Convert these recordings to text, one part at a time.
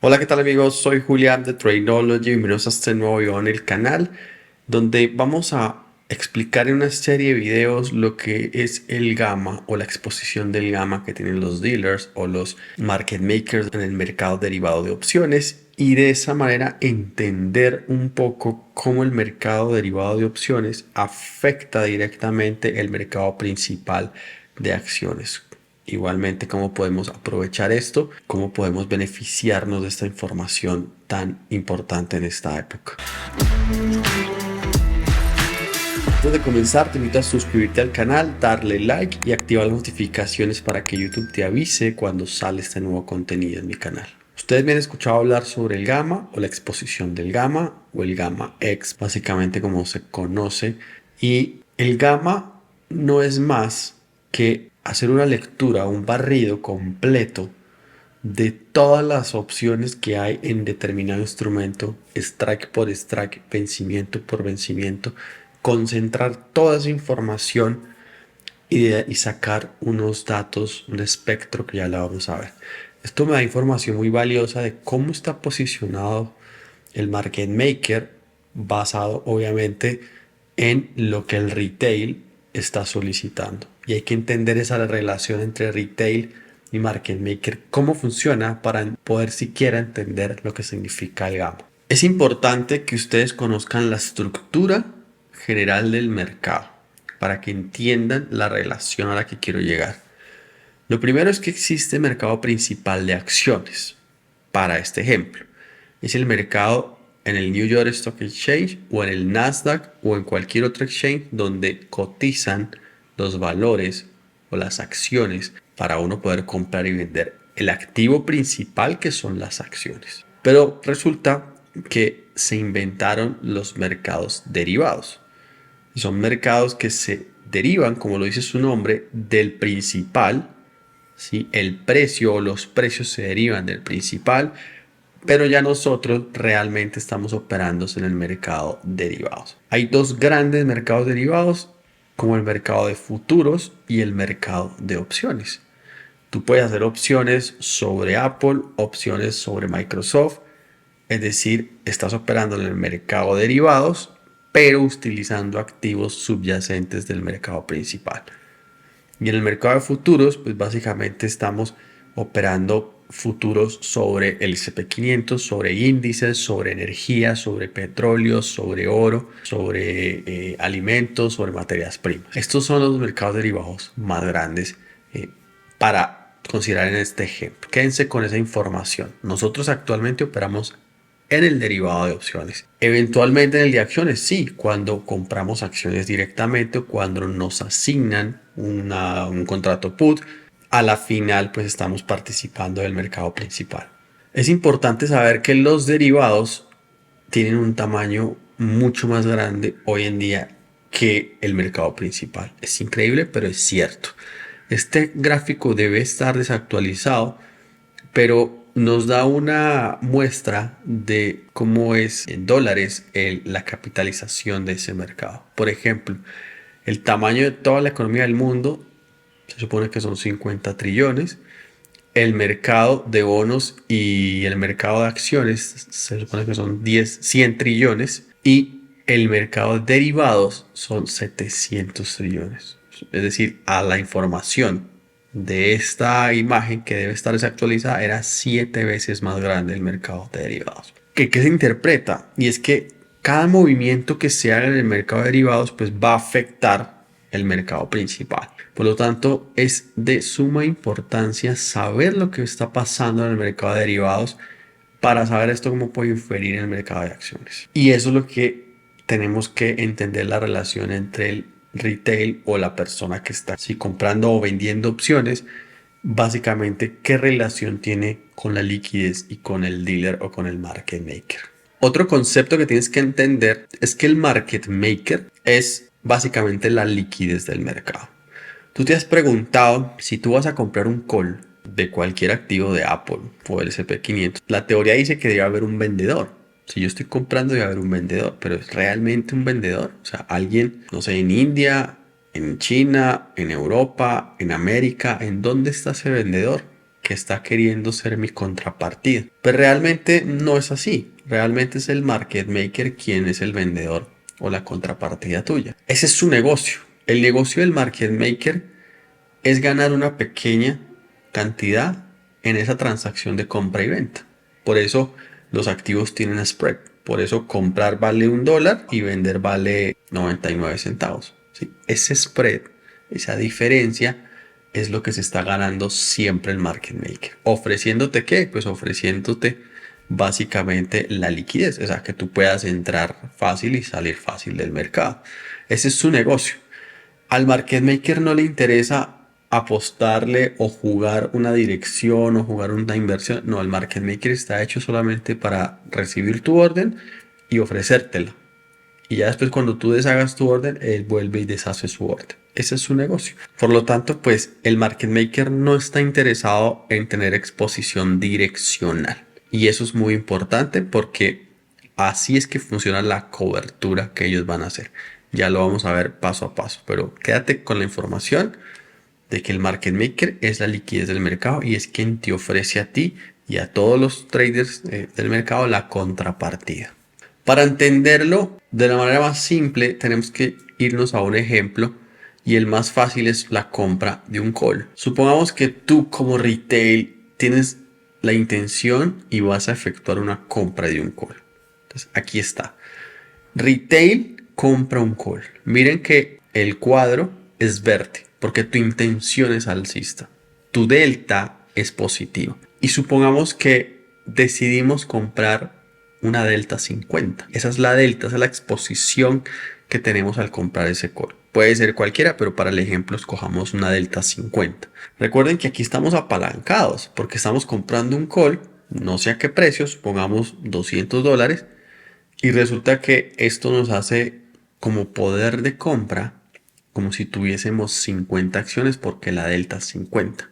Hola, ¿qué tal amigos? Soy Julián de Tradeology. Bienvenidos a este nuevo video en el canal, donde vamos a explicar en una serie de videos lo que es el gamma o la exposición del gamma que tienen los dealers o los market makers en el mercado derivado de opciones, y de esa manera entender un poco cómo el mercado derivado de opciones afecta directamente el mercado principal de acciones. Igualmente, cómo podemos aprovechar esto, cómo podemos beneficiarnos de esta información tan importante en esta época. Antes de comenzar, te invito a suscribirte al canal, darle like y activar las notificaciones para que YouTube te avise cuando sale este nuevo contenido en mi canal. Ustedes me han escuchado hablar sobre el gamma o la exposición del gamma o el gamma X, básicamente como se conoce. Y el gamma no es más que hacer una lectura, un barrido completo de todas las opciones que hay en determinado instrumento, strike por strike, vencimiento por vencimiento, concentrar toda esa información y sacar unos datos, un espectro que ya la vamos a ver. Esto me da información muy valiosa de cómo está posicionado el market maker, basado obviamente en lo que el retail está solicitando. Y hay que entender esa relación entre retail y market maker, cómo funciona para poder siquiera entender lo que significa el gamma. Es importante que ustedes conozcan la estructura general del mercado para que entiendan la relación a la que quiero llegar. Lo primero es que existe mercado principal de acciones. Para este ejemplo, es el mercado en el New York Stock Exchange o en el Nasdaq o en cualquier otro exchange donde cotizan los valores o las acciones para uno poder comprar y vender el activo principal, que son las acciones. Pero resulta que se inventaron los mercados derivados. Y son mercados que se derivan, como lo dice su nombre, del principal. ¿Sí? El precio o los precios se derivan del principal, pero ya nosotros realmente estamos operando en el mercado derivados. Hay dos grandes mercados derivados, como el mercado de futuros y el mercado de opciones. Tú puedes hacer opciones sobre Apple, opciones sobre Microsoft, es decir, estás operando en el mercado derivados, pero utilizando activos subyacentes del mercado principal. Y en el mercado de futuros, pues básicamente estamos operando futuros sobre el S&P 500, sobre índices, sobre energía, sobre petróleo, sobre oro, sobre alimentos, sobre materias primas. Estos son los mercados derivados más grandes para considerar en este ejemplo. Quédense con esa información. Nosotros actualmente operamos en el derivado de opciones. Eventualmente en el de acciones, sí, cuando compramos acciones directamente o cuando nos asignan un contrato put, a la final pues estamos participando del mercado principal. Es importante saber que los derivados tienen un tamaño mucho más grande hoy en día que el mercado principal. Es increíble, pero es cierto. Este gráfico debe estar desactualizado, pero nos da una muestra de cómo es en dólares la capitalización de ese mercado. Por ejemplo, el tamaño de toda la economía del mundo se supone que son 50 trillones. El mercado de bonos y el mercado de acciones se supone que son 100 trillones. Y el mercado de derivados son 700 trillones. Es decir, a la información de esta imagen, que debe estar desactualizada, era 7 veces más grande el mercado de derivados. ¿Qué se interpreta? Y es que cada movimiento que se haga en el mercado de derivados pues va a afectar el mercado principal. Por lo tanto, es de suma importancia saber lo que está pasando en el mercado de derivados para saber esto cómo puede inferir en el mercado de acciones. Y eso es lo que tenemos que entender, la relación entre el retail o la persona que está comprando o vendiendo opciones, básicamente qué relación tiene con la liquidez y con el dealer o con el market maker. Otro concepto que tienes que entender es que el market maker es básicamente la liquidez del mercado. Tú te has preguntado, si tú vas a comprar un call de cualquier activo de Apple o el S&P 500, la teoría dice que debe haber un vendedor. Si yo estoy comprando, debe haber un vendedor, pero ¿es realmente un vendedor? O sea, alguien, no sé, en India, en China, en Europa, en América, ¿en dónde está ese vendedor? que está queriendo ser mi contrapartida. Pero realmente no es así. Realmente es el market maker quien es el vendedor o la contrapartida tuya. Ese es su negocio. El negocio del market maker es ganar una pequeña cantidad en esa transacción de compra y venta. Por eso los activos tienen spread. Por eso comprar vale $1 y vender vale 99 centavos. ¿Sí? Ese spread, esa diferencia es lo que se está ganando siempre el market maker. ¿Ofreciéndote qué? Pues ofreciéndote básicamente la liquidez. O sea, que tú puedas entrar fácil y salir fácil del mercado. Ese es su negocio. Al market maker no le interesa apostarle o jugar una dirección o jugar una inversión. No, el market maker está hecho solamente para recibir tu orden y ofrecértela. Y ya después cuando tú deshagas tu orden, él vuelve y deshace su orden. Ese es su negocio. Por lo tanto, pues el market maker no está interesado en tener exposición direccional. Y eso es muy importante porque así es que funciona la cobertura que ellos van a hacer. Ya lo vamos a ver paso a paso, pero quédate con la información de que el market maker es la liquidez del mercado y es quien te ofrece a ti y a todos los traders del mercado la contrapartida. Para entenderlo de la manera más simple, tenemos que irnos a un ejemplo y el más fácil es la compra de un call. Supongamos que tú como retail tienes la intención y vas a efectuar una compra de un call. Entonces aquí está. Retail compra un call. Miren que el cuadro es verde porque tu intención es alcista. Tu delta es positivo. Y supongamos que decidimos comprar una delta 50. Esa es la delta, esa es la exposición que tenemos al comprar ese call. Puede ser cualquiera, pero para el ejemplo escojamos una delta 50. Recuerden que aquí estamos apalancados porque estamos comprando un call, no sé a qué precio, supongamos $200. Y resulta que esto nos hace como poder de compra, como si tuviésemos 50 acciones porque la delta es 50.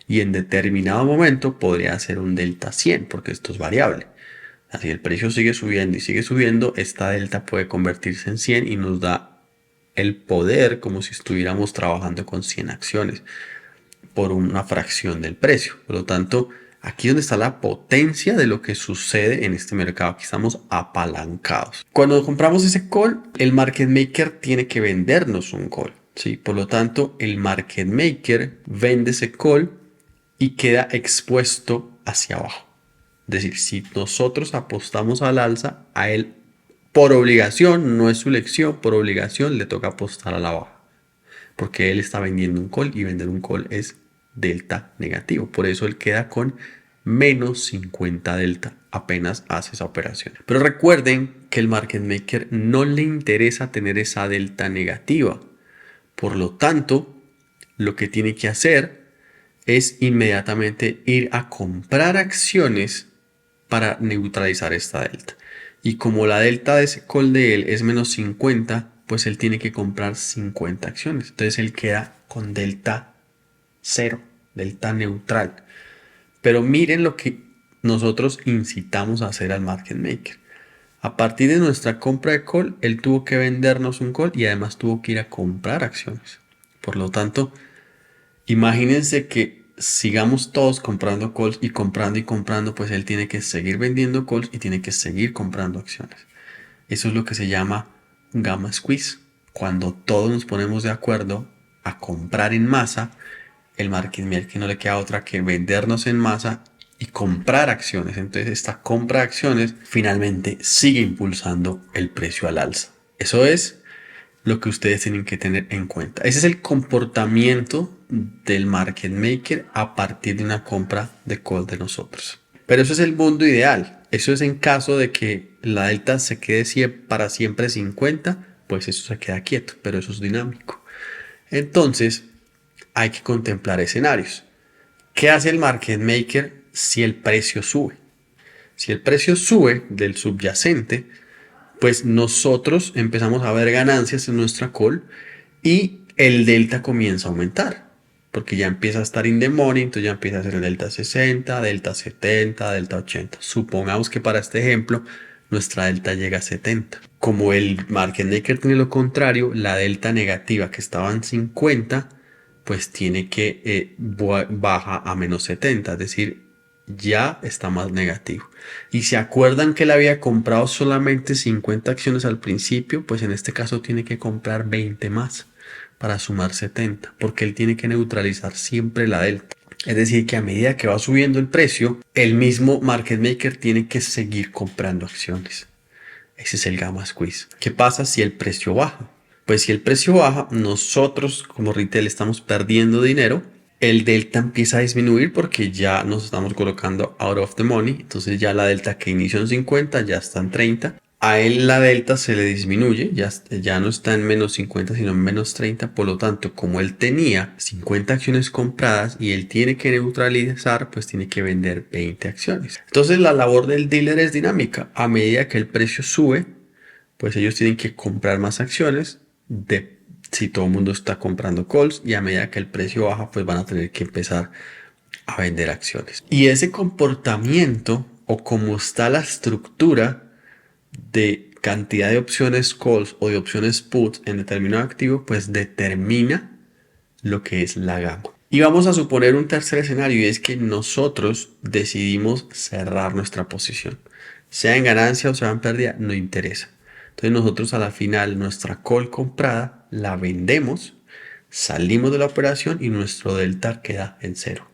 Y en determinado momento podría ser un delta 100 porque esto es variable. Así el precio sigue subiendo y sigue subiendo, esta delta puede convertirse en 100 y nos da el poder como si estuviéramos trabajando con 100 acciones por una fracción del precio. Por lo tanto, aquí es donde está la potencia de lo que sucede en este mercado. Aquí estamos apalancados. Cuando compramos ese call, el market maker tiene que vendernos un call. ¿Sí? Por lo tanto, el market maker vende ese call y queda expuesto hacia abajo. Es decir, si nosotros apostamos al alza, a él por obligación, no es su elección, por obligación le toca apostar a la baja. Porque él está vendiendo un call y vender un call es delta negativo. Por eso él queda con menos 50 delta apenas hace esa operación. Pero recuerden que el market maker no le interesa tener esa delta negativa. Por lo tanto, lo que tiene que hacer es inmediatamente ir a comprar acciones para neutralizar esta delta. Y como la delta de ese call de él es menos 50, pues él tiene que comprar 50 acciones. Entonces él queda con delta 0, delta neutral. Pero miren lo que nosotros incitamos a hacer al market maker. A partir de nuestra compra de call, él tuvo que vendernos un call y además tuvo que ir a comprar acciones. Por lo tanto, imagínense que sigamos todos comprando calls y comprando, pues él tiene que seguir vendiendo calls y tiene que seguir comprando acciones. Eso es lo que se llama gamma squeeze. Cuando todos nos ponemos de acuerdo a comprar en masa, el market maker no le queda otra que vendernos en masa y comprar acciones. Entonces esta compra de acciones finalmente sigue impulsando el precio al alza. Eso es lo que ustedes tienen que tener en cuenta. Ese es el comportamiento del market maker a partir de una compra de call de nosotros. Pero eso es el mundo ideal. Eso es en caso de que la delta se quede para siempre 50, pues eso se queda quieto, pero eso es dinámico. Entonces, hay que contemplar escenarios. ¿Qué hace el market maker si el precio sube? Si el precio sube del subyacente, pues nosotros empezamos a ver ganancias en nuestra call y el delta comienza a aumentar. Porque ya empieza a estar in the money, entonces ya empieza a ser el delta 60, delta 70, delta 80. Supongamos que para este ejemplo nuestra delta llega a 70. Como el market maker tiene lo contrario, la delta negativa que estaba en 50 pues tiene que baja a menos 70, es decir, ya está más negativo. Y se acuerdan que él había comprado solamente 50 acciones al principio, pues en este caso tiene que comprar 20 más para sumar 70, porque él tiene que neutralizar siempre la delta. Es decir, que a medida que va subiendo el precio, el mismo market maker tiene que seguir comprando acciones. Ese es el gamma squeeze. ¿Qué pasa si el precio baja? Pues si el precio baja, nosotros como retail estamos perdiendo dinero. El delta empieza a disminuir porque ya nos estamos colocando out of the money. Entonces ya la delta que inició en 50 ya está en 30. A él la delta se le disminuye, ya no está en menos 50 sino en menos 30. Por lo tanto, como él tenía 50 acciones compradas y él tiene que neutralizar, pues tiene que vender 20 acciones. Entonces la labor del dealer es dinámica. A medida que el precio sube, pues ellos tienen que comprar más acciones si todo el mundo está comprando calls, y a medida que el precio baja, pues van a tener que empezar a vender acciones. Y ese comportamiento o cómo está la estructura de cantidad de opciones calls o de opciones puts en determinado activo, pues determina lo que es la gama. Y vamos a suponer un tercer escenario, y es que nosotros decidimos cerrar nuestra posición. Sea en ganancia o sea en pérdida, no interesa. Entonces nosotros a la final nuestra call comprada la vendemos, salimos de la operación y nuestro delta queda en cero,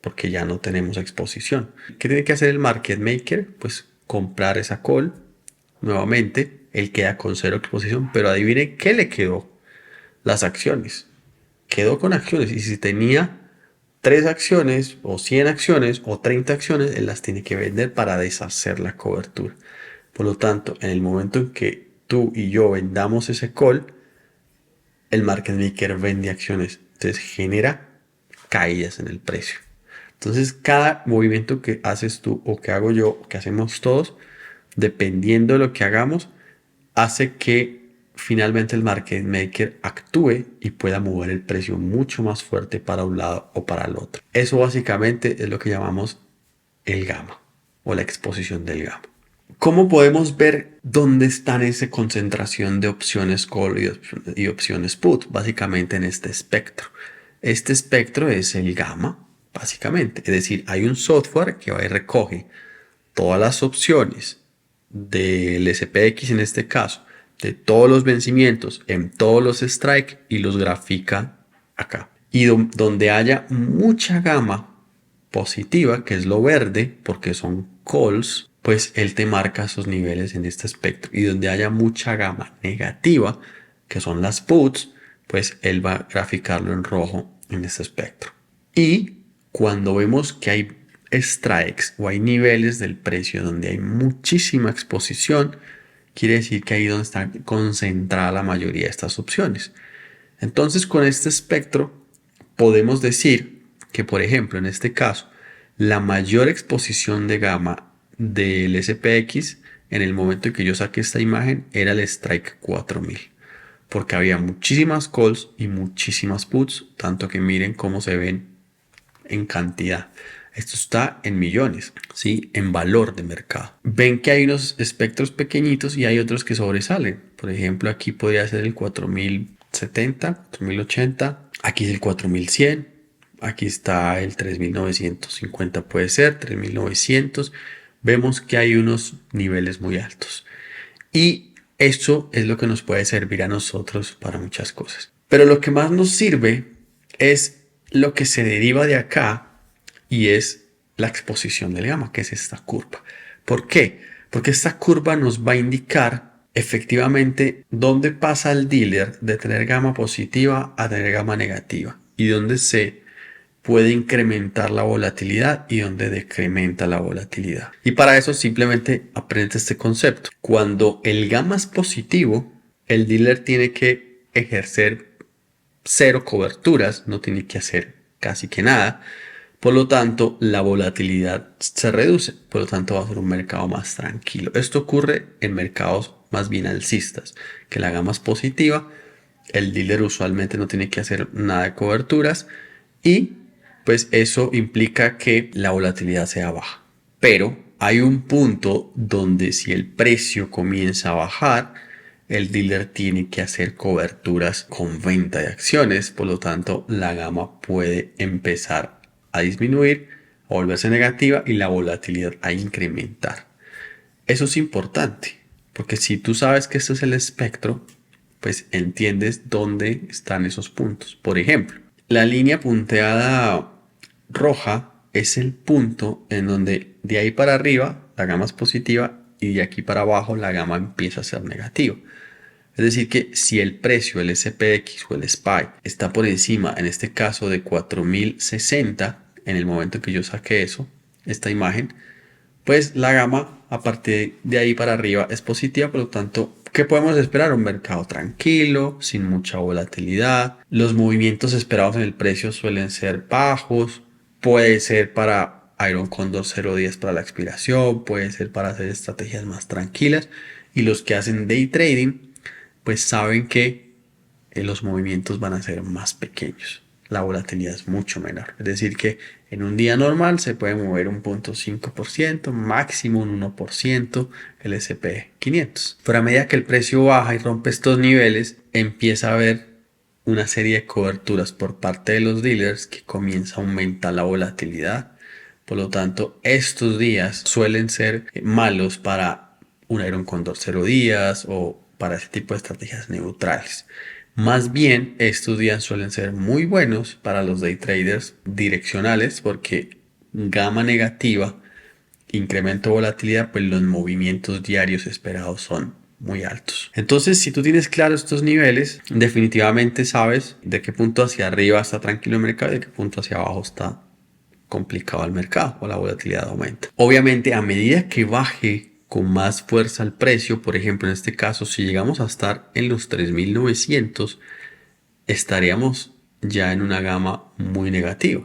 porque ya no tenemos exposición. ¿Qué tiene que hacer el market maker? Pues comprar esa call nuevamente. Él queda con cero exposición, pero adivine qué le quedó: las acciones. Quedó con acciones, y si tenía 3 acciones o 100 acciones o 30 acciones, él las tiene que vender para deshacer la cobertura. Por lo tanto, en el momento en que tú y yo vendamos ese call, el market maker vende acciones. Entonces genera caídas en el precio. Entonces cada movimiento que haces tú o que hago yo o que hacemos todos, dependiendo de lo que hagamos, hace que finalmente el market maker actúe y pueda mover el precio mucho más fuerte para un lado o para el otro. Eso básicamente es lo que llamamos el gamma o la exposición del gamma. ¿Cómo podemos ver dónde están esa concentración de opciones call y opciones put? Básicamente en este espectro. Este espectro es el gamma, básicamente. Es decir, hay un software que va y recoge todas las opciones del SPX, en este caso, de todos los vencimientos en todos los strikes, y los grafica acá. Y donde haya mucha gama positiva, que es lo verde, porque son calls, pues él te marca esos niveles en este espectro. Y donde haya mucha gama negativa, que son las puts, pues él va a graficarlo en rojo en este espectro. Y cuando vemos que hay strikes o hay niveles del precio donde hay muchísima exposición, quiere decir que ahí es donde está concentrada la mayoría de estas opciones. Entonces, con este espectro podemos decir que, por ejemplo, en este caso, la mayor exposición de gama del SPX en el momento en que yo saqué esta imagen era el strike 4000, porque había muchísimas calls y muchísimas puts, tanto que miren cómo se ven en cantidad. Esto está en millones, ¿sí? En valor de mercado. Ven que hay unos espectros pequeñitos y hay otros que sobresalen. Por ejemplo, aquí podría ser el 4070, 4080. Aquí es el 4100. Aquí está el 3950, puede ser 3900. Vemos que hay unos niveles muy altos. Y esto es lo que nos puede servir a nosotros para muchas cosas. Pero lo que más nos sirve es lo que se deriva de acá, y es la exposición del gamma, que es esta curva. ¿Por qué? Porque esta curva nos va a indicar efectivamente dónde pasa el dealer de tener gamma positiva a tener gamma negativa, y dónde se puede incrementar la volatilidad y dónde decrementa la volatilidad. Y para eso simplemente aprende este concepto. Cuando el gamma es positivo, el dealer tiene que ejercer cero coberturas, no tiene que hacer casi que nada. Por lo tanto, la volatilidad se reduce. Por lo tanto, va a ser un mercado más tranquilo. Esto ocurre en mercados más bien alcistas, que la gama es positiva. El dealer usualmente no tiene que hacer nada de coberturas, y pues eso implica que la volatilidad sea baja. Pero hay un punto donde si el precio comienza a bajar, el dealer tiene que hacer coberturas con venta de acciones, por lo tanto la gama puede empezar a disminuir, a volverse negativa y la volatilidad a incrementar. Eso es importante, porque si tú sabes que este es el espectro, pues entiendes dónde están esos puntos. Por ejemplo, la línea punteada roja es el punto en donde de ahí para arriba la gama es positiva y de aquí para abajo la gama empieza a ser negativa. Es decir que si el precio, el SPX o el SPY está por encima, en este caso de 4060, en el momento que yo saqué esta imagen, pues la gama a partir de ahí para arriba es positiva, por lo tanto, ¿qué podemos esperar? Un mercado tranquilo, sin mucha volatilidad. Los movimientos esperados en el precio suelen ser bajos. Puede ser para Iron Condor 0.10 para la expiración, puede ser para hacer estrategias más tranquilas. Y los que hacen day trading, pues saben que los movimientos van a ser más pequeños. La volatilidad es mucho menor. Es decir que en un día normal se puede mover un 0.5%, máximo un 1% el SP500. Pero a medida que el precio baja y rompe estos niveles, empieza a haber una serie de coberturas por parte de los dealers que comienza a aumentar la volatilidad. Por lo tanto, estos días suelen ser malos para un Iron Condor 0 días o para ese tipo de estrategias neutrales. Más bien, estos días suelen ser muy buenos para los day traders direccionales porque gama negativa, incremento de volatilidad, pues los movimientos diarios esperados son muy altos. Entonces, si tú tienes claro estos niveles, definitivamente sabes de qué punto hacia arriba está tranquilo el mercado y de qué punto hacia abajo está complicado el mercado o la volatilidad aumenta. Obviamente, a medida que baje con más fuerza el precio, por ejemplo, en este caso, si llegamos a estar en los 3.900, estaríamos ya en una gama muy negativa,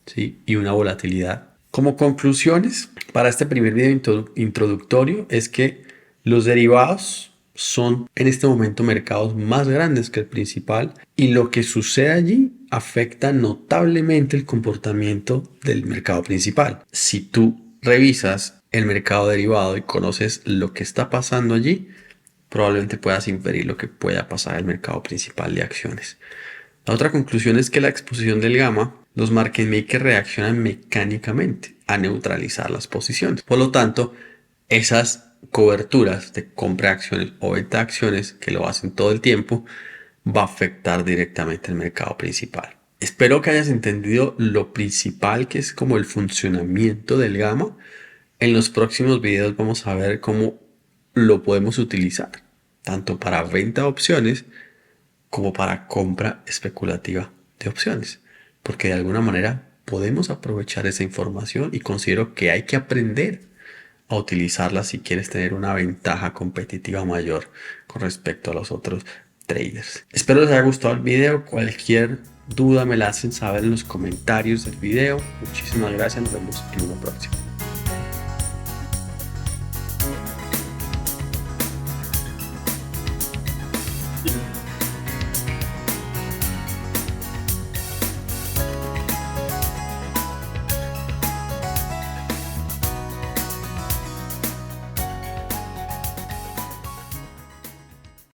¿sí? Y una volatilidad. Como conclusiones para este primer video introductorio es que los derivados son en este momento mercados más grandes que el principal y lo que sucede allí afecta notablemente el comportamiento del mercado principal. Si tú revisas el mercado derivado y conoces lo que está pasando allí, probablemente puedas inferir lo que pueda pasar en el mercado principal de acciones. La otra conclusión es que la exposición del gamma, los market makers reaccionan mecánicamente a neutralizar las posiciones. Por lo tanto, esas coberturas de compra de acciones o venta de acciones que lo hacen todo el tiempo va a afectar directamente el mercado principal. Espero que hayas entendido lo principal que es como el funcionamiento del gamma. En los próximos videos vamos a ver cómo lo podemos utilizar tanto para venta de opciones como para compra especulativa de opciones, porque de alguna manera podemos aprovechar esa información y considero que hay que aprender a utilizarla si quieres tener una ventaja competitiva mayor con respecto a los otros traders. Espero les haya gustado el video. Cualquier duda me la hacen saber en los comentarios del video. Muchísimas gracias, nos vemos en una próxima.